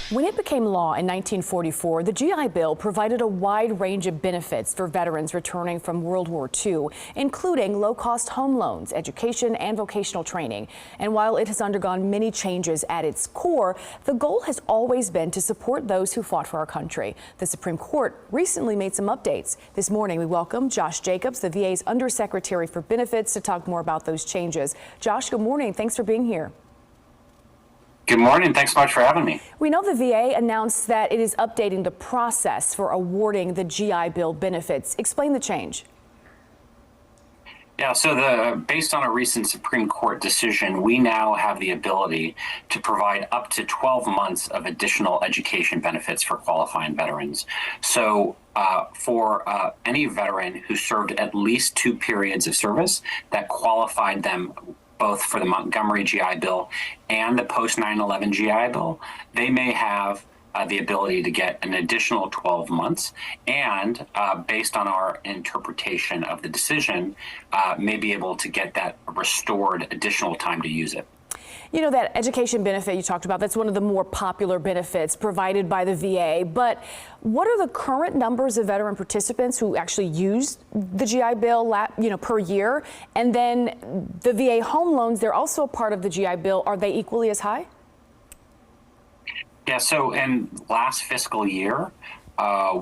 When it became law in 1944, the GI Bill provided a wide range of benefits for veterans returning from World War II, including low-cost home loans, education, and vocational training. And while it has undergone many changes at its core, the goal has always been to support those who fought for our country. The Supreme Court recently made some updates. This morning, we welcome Josh Jacobs, the VA's Undersecretary for Benefits, to talk more about those changes. Josh, good morning. Thanks for being here. Good morning. Thanks so much for having me. We know the VA announced that it is updating the process for awarding the GI Bill benefits. Explain the change. Yeah, so based on a recent Supreme Court decision, we now have the ability to provide up to 12 months of additional education benefits for qualifying veterans. So for any veteran who served at least 2 periods of service that qualified them both for the Montgomery GI Bill and the post 9/11 GI Bill, they may have the ability to get an additional 12 months and based on our interpretation of the decision, may be able to get that restored additional time to use it. You know, that education benefit you talked about, that's one of the more popular benefits provided by the VA. But what are the current numbers of veteran participants who actually use the GI Bill, per year? And then the VA home loans, they're also a part of the GI Bill. Are they equally as high? Yeah, so in last fiscal year,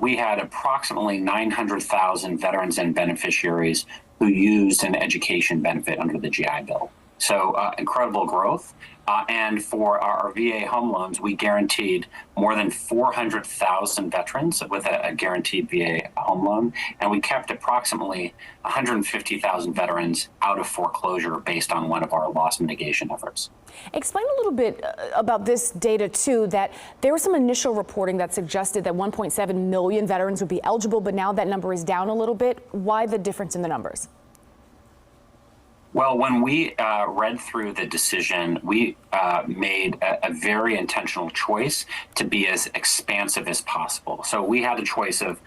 we had approximately 900,000 veterans and beneficiaries who used an education benefit under the GI Bill. So incredible growth. And for our VA home loans, we guaranteed more than 400,000 veterans with a guaranteed VA home loan. And we kept approximately 150,000 veterans out of foreclosure based on one of our loss mitigation efforts. Explain a little bit about this data, too, that there was some initial reporting that suggested that 1.7 million veterans would be eligible, but now that number is down a little bit. Why the difference in the numbers? Well, when we read through the decision, we made a very intentional choice to be as expansive as possible. So we had a choice of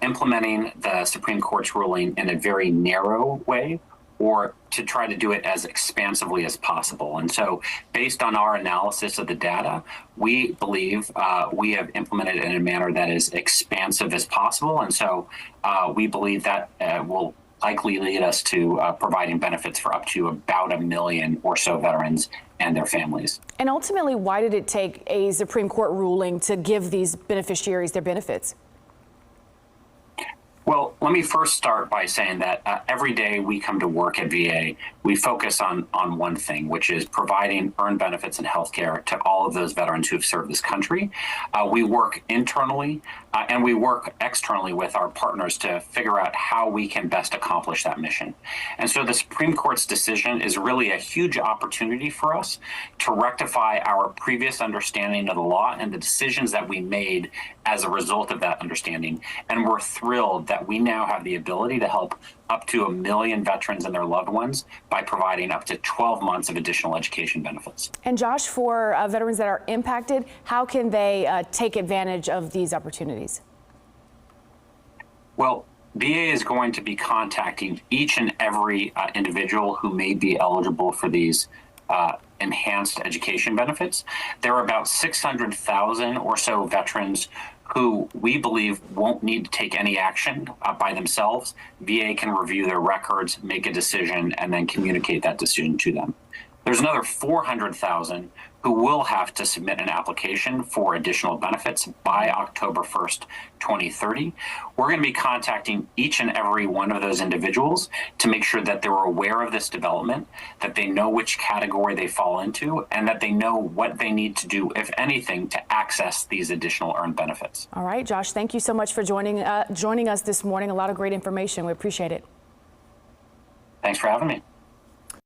implementing the Supreme Court's ruling in a very narrow way, or to try to do it as expansively as possible. And so based on our analysis of the data, we believe we have implemented it in a manner that is expansive as possible. And so we believe that will likely lead us to providing benefits for up to about 1 million or so veterans and their families. And ultimately, why did it take a Supreme Court ruling to give these beneficiaries their benefits? Well, let me first start by saying that every day we come to work at VA, we focus on one thing, which is providing earned benefits and health care to all of those veterans who have served this country. We work internally and we work externally with our partners to figure out how we can best accomplish that mission. And so the Supreme Court's decision is really a huge opportunity for us to rectify our previous understanding of the law and the decisions that we made as a result of that understanding. And we're thrilled that we now have the ability to help up to 1 million veterans and their loved ones by providing up to 12 months of additional education benefits. And Josh, for veterans that are impacted, how can they take advantage of these opportunities? Well, VA is going to be contacting each and every individual who may be eligible for these enhanced education benefits. There are about 600,000 or so veterans who we believe won't need to take any action by themselves. VA can review their records, make a decision, and then communicate that decision to them. There's another 400,000 who will have to submit an application for additional benefits by October 1st, 2030. We're going to be contacting each and every one of those individuals to make sure that they're aware of this development, that they know which category they fall into, and that they know what they need to do, if anything, to access these additional earned benefits. All right, Josh, thank you so much for joining us this morning. A lot of great information. We appreciate it. Thanks for having me.